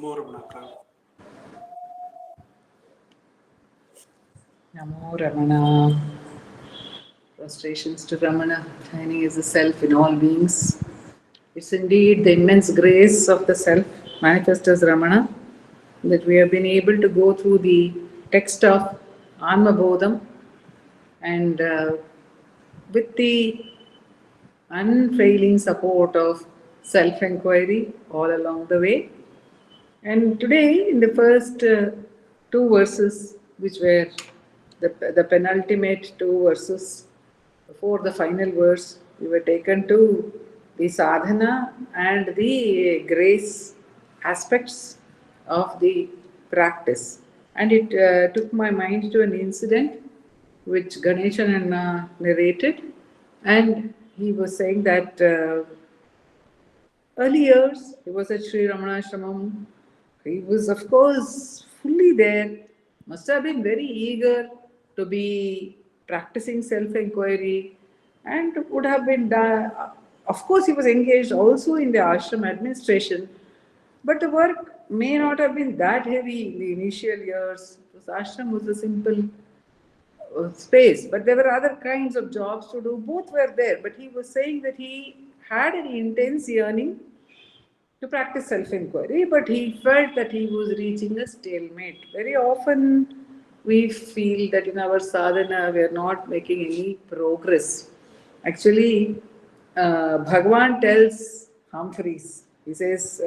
Namo Ramana. Namo Ramana. Prostrations to Ramana, shining as the self in all beings. It's indeed the immense grace of the self manifest as Ramana that we have been able to go through the text of Anma bodham and with the unfailing support of self-enquiry all along the way. And today, in the first two verses, which were the penultimate two verses, before the final verse, we were taken to the sadhana and the grace aspects of the practice. And it took my mind to an incident which Ganeshan narrated. And he was saying that early years, he was at Sri Ramanashramam. He was, of course, fully there. Must have been very eager to be practicing self-enquiry and would have been done. Of course, he was engaged also in the ashram administration, but the work may not have been that heavy in the initial years. Because ashram was a simple space, but there were other kinds of jobs to do. Both were there, but he was saying that he had an intense yearning to practice self-inquiry, but he felt that he was reaching a stalemate. Very often we feel that in our sadhana we are not making any progress. Actually, Bhagavan tells Humphreys, he says,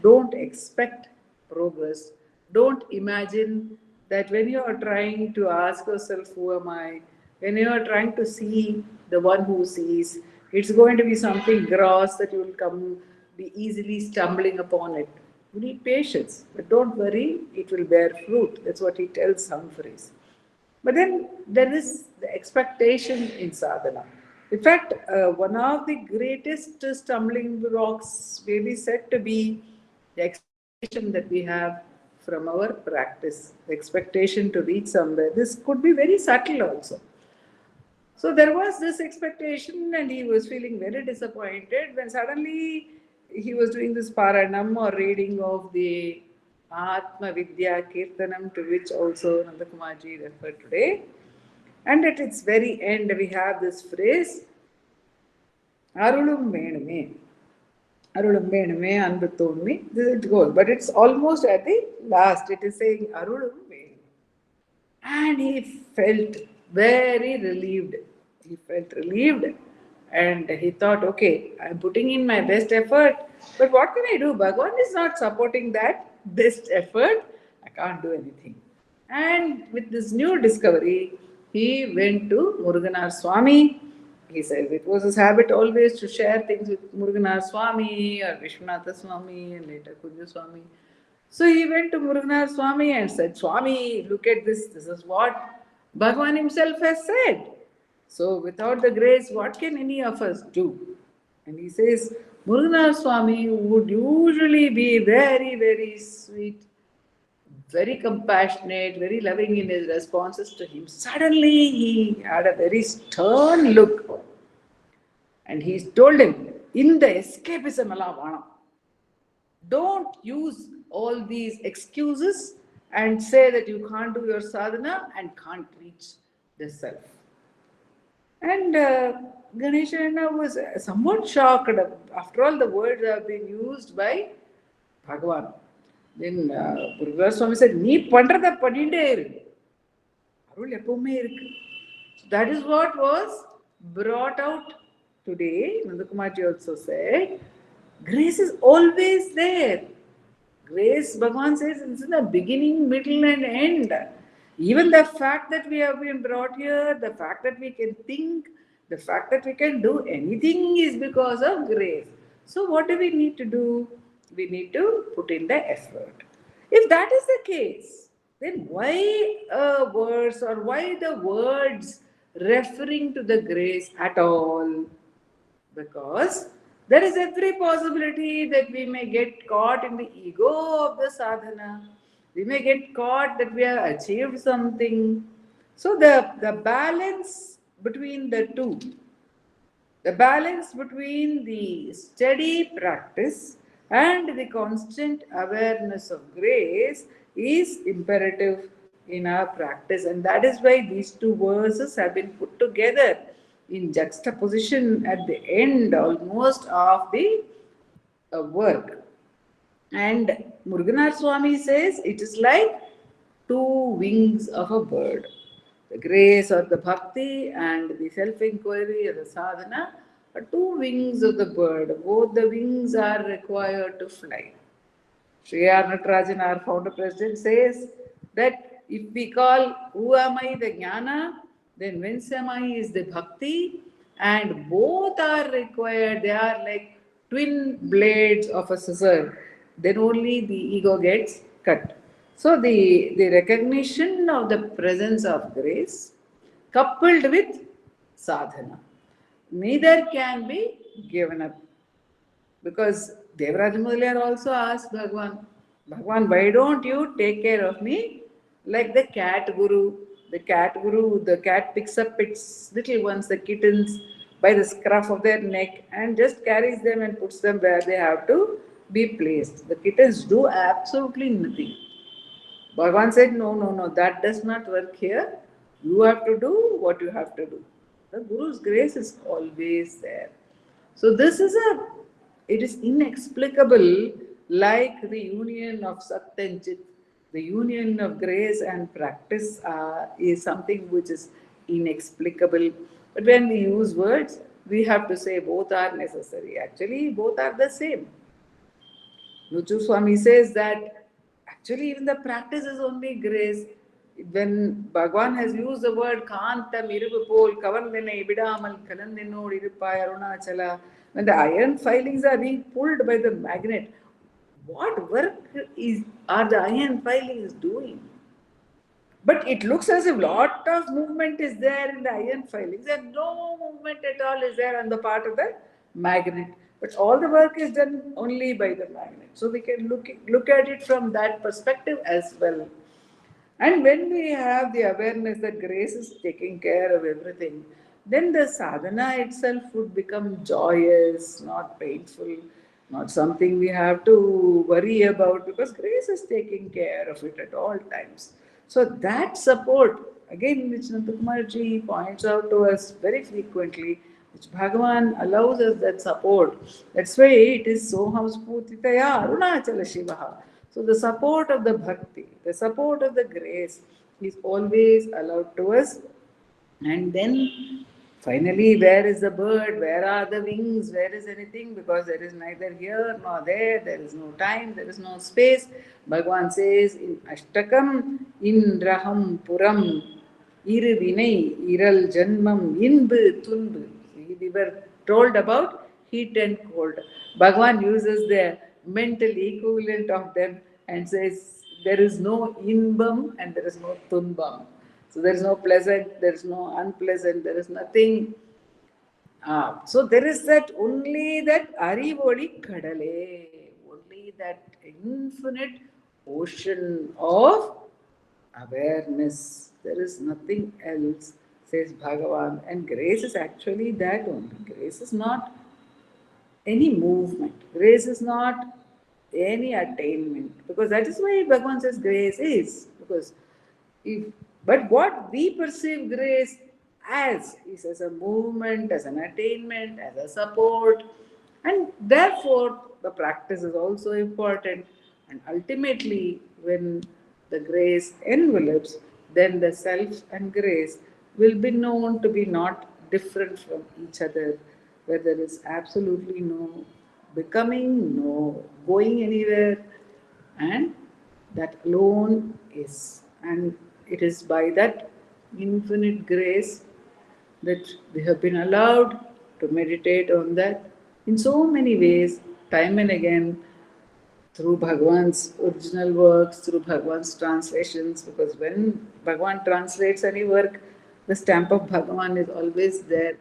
don't expect progress. Don't imagine that when you are trying to ask yourself, who am I? When you are trying to see the one who sees, it's going to be something gross that you will be easily stumbling upon it. You need patience, but don't worry, it will bear fruit. That's what he tells Humphreys. But then there is the expectation in sadhana. In fact, one of the greatest stumbling blocks may be said to be the expectation that we have from our practice, the expectation to reach somewhere. This could be very subtle also. So there was this expectation, and he was feeling very disappointed when suddenly he was doing this paranam or reading of the Atma Vidya Kirtanam, to which also Nandakumar ji referred today. And at its very end, we have this phrase, Arulum Venume. Arulum Venume, Anbu Thomi. It goes, but it's almost at the last. It is saying Arulum Venume. And he felt very relieved. He felt relieved and he thought, okay, I'm putting in my best effort, but what can I do? Bhagavan is not supporting that best effort. I can't do anything. And with this new discovery, he went to Muruganar Swami. He says it was his habit always to share things with Muruganar Swami or Vishwanatha Swami and later Kunja Swami. So he went to Muruganar Swami and said, Swami, look at this. This is what Bhagavan himself has said. So without the grace, what can any of us do? And he says, Muruganar Swami would usually be very, very sweet, very compassionate, very loving in his responses to him. Suddenly he had a very stern look. And he told him, in the escapism alavana, don't use all these excuses and say that you can't do your sadhana and can't reach the self. And Ganesha was somewhat shocked. After all, the words have been used by Bhagavan. Then Muruganar Swami said, "Nee pandratha panninde iru. Arul eppovume irukku." That is what was brought out today. Nandakumarji also said, grace is always there. Grace, Bhagavan says, it's in the beginning, middle, and end. Even the fact that we have been brought here, the fact that we can think, the fact that we can do anything is because of grace. So, what do we need to do? We need to put in the effort. If that is the case, then why a verse or why the words referring to the grace at all? Because there is every possibility that we may get caught in the ego of the sadhana. We may get caught that we have achieved something. So the balance between the two, the balance between the steady practice And the constant awareness of grace is imperative in our practice. And that is why these two verses have been put together in juxtaposition at the end almost of the work. And Muruganar Swami says it is like two wings of a bird. The grace or the bhakti and the self-inquiry or the sadhana are two wings of the bird. Both the wings are required to fly. Sri R. Natarajan, our founder president, says that if we call who am I the jnana, then whence am I is the bhakti, and both are required. They are like twin blades of a scissor. Then only the ego gets cut. So the recognition of the presence of grace coupled with sadhana, neither can be given up. Because Devraj Mudaliar also asked Bhagwan, Bhagwan, why don't you take care of me like the cat guru? The cat picks up its little ones, the kittens, by the scruff of their neck and just carries them and puts them where they have to be placed. The kittens do absolutely nothing. Bhagwan said, no, no, no, that does not work here. You have to do what you have to do. The Guru's grace is always there. So it is inexplicable, like the union of Sat and Chit. The union of grace and practice is something which is inexplicable. But when we use words, we have to say both are necessary. Actually, both are the same. Nuchu Swami says that actually even the practice is only grace. When Bhagwan has used the word Kantam Irupol, Kavandene, Ibidamal, Kanandino, Irupai, Arunachala, when the iron filings are being pulled by the magnet, what work are the iron filings doing? But it looks as if lot of movement is there in the iron filings and no movement at all is there on the part of the magnet. But all the work is done only by the magnet. So we can look at it from that perspective as well. And when we have the awareness that grace is taking care of everything, then the sadhana itself would become joyous, not painful, not something we have to worry about because grace is taking care of it at all times. So that support, again, which Nandakumar ji points out to us very frequently, which Bhagavan allows us that support. That's why it is Soham Spurtitaya Arunachala Shivaha. So the support of the bhakti, the support of the grace is always allowed to us. And then finally, where is the bird? Where are the wings? Where is anything? Because there is neither here nor there is no time, there is no space. Bhagavan says in Ashtakam, Indraham Puram, Iruvinai, Iral Janmam, Inbu Tunbu. We were told about heat and cold. Bhagavan uses the mental equivalent of them and says there is no inbam and there is no tunbam. So there is no pleasant, there is no unpleasant, there is nothing. So there is that only that Arivodi Kadale, only that infinite ocean of awareness. There is nothing else, says Bhagavan. And grace is actually that only. Grace is not any movement. Grace is not any attainment. Because that is why Bhagavan says grace is. Because if but what we perceive grace as is as a movement, as an attainment, as a support, and therefore the practice is also important. And ultimately, when the grace envelops, then the self and grace will be known to be not different from each other, where there is absolutely no becoming, no going anywhere, and that alone is. And it is by that infinite grace that we have been allowed to meditate on that in so many ways, time and again, through Bhagwan's original works, through Bhagwan's translations, because when Bhagwan translates any work, the stamp of Bhagwan is always there,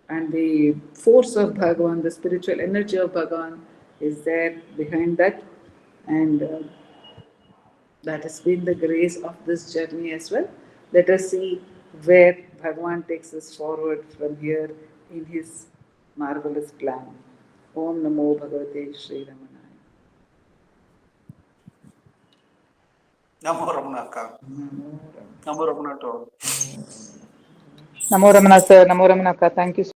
and the force of Bhagwan, the spiritual energy of Bhagwan is there behind that, and that has been the grace of this journey as well. Let us see where Bhagwan takes us forward from here in his marvelous plan. Om Namo Bhagavate Sri Ramana. Namo Ramana Akka. Namo Ramana to all. Namo Ramana sir, Namo Ramana Akka. Thank you so